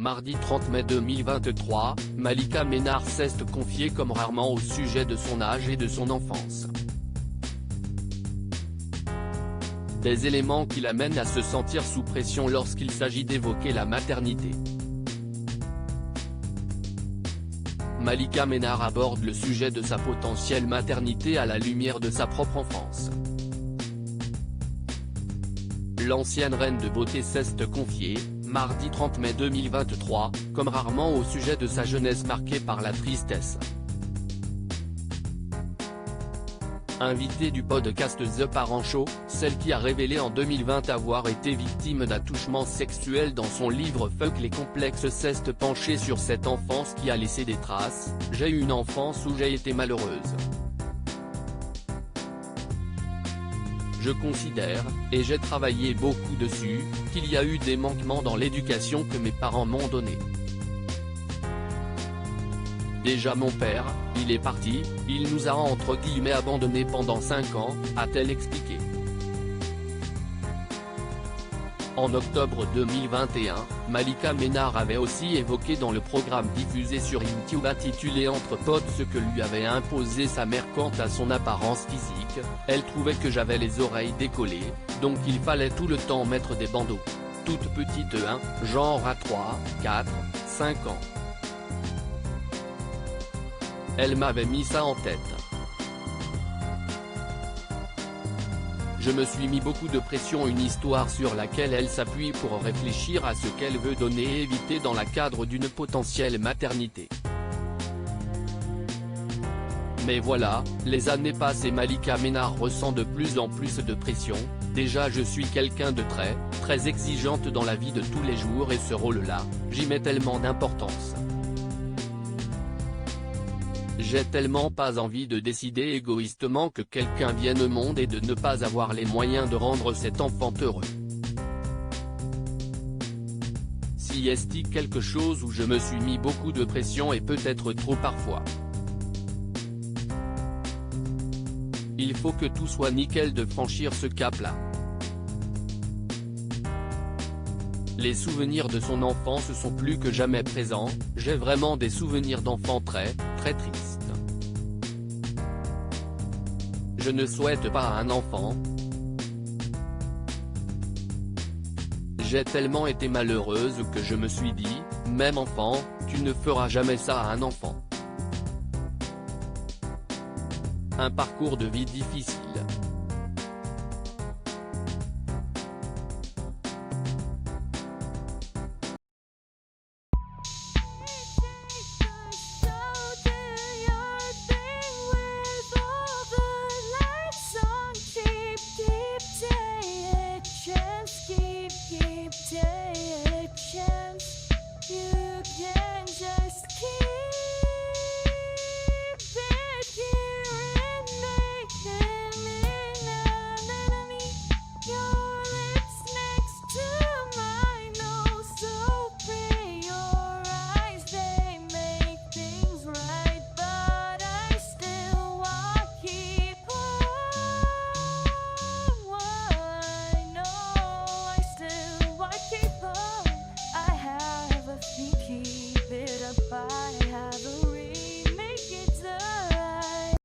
Mardi 30 mai 2023, Malika Ménard s'est confiée comme rarement au sujet de son âge et de son enfance. Des éléments qui l'amènent à se sentir sous pression lorsqu'il s'agit d'évoquer la maternité. Malika Ménard aborde le sujet de sa potentielle maternité à la lumière de sa propre enfance. L'ancienne reine de beauté s'est confiée, mardi 30 mai 2023, comme rarement au sujet de sa jeunesse marquée par la tristesse. Invitée du podcast The Parent Show, celle qui a révélé en 2020 avoir été victime d'attouchements sexuels dans son livre Fuck les complexes s'est penchée sur cette enfance qui a laissé des traces. J'ai eu une enfance où j'ai été malheureuse. Je considère, et j'ai travaillé beaucoup dessus, qu'il y a eu des manquements dans l'éducation que mes parents m'ont donnée. Déjà mon père, il est parti, il nous a entre guillemets abandonnés pendant 5 ans, a-t-elle expliqué. En octobre 2021, Malika Ménard avait aussi évoqué dans le programme diffusé sur YouTube intitulé Entre potes ce que lui avait imposé sa mère quant à son apparence physique. Elle trouvait que j'avais les oreilles décollées, donc il fallait tout le temps mettre des bandeaux. Toute petite genre à 3, 4, 5 ans. Elle m'avait mis ça en tête. Je me suis mis beaucoup de pression, une histoire sur laquelle elle s'appuie pour réfléchir à ce qu'elle veut donner et éviter dans le cadre d'une potentielle maternité. Mais voilà, les années passent et Malika Ménard ressent de plus en plus de pression. Déjà je suis quelqu'un de très exigeante dans la vie de tous les jours et ce rôle-là, j'y mets tellement d'importance. J'ai tellement pas envie de décider égoïstement que quelqu'un vienne au monde et de ne pas avoir les moyens de rendre cet enfant heureux. Si est-il quelque chose où je me suis mis beaucoup de pression et peut-être trop parfois. Il faut que tout soit nickel de franchir ce cap-là. Les souvenirs de son enfance sont plus que jamais présents, j'ai vraiment des souvenirs d'enfant très tristes. Je ne souhaite pas à un enfant. J'ai tellement été malheureuse que je me suis dit, même enfant, tu ne feras jamais ça à un enfant. Un parcours de vie difficile.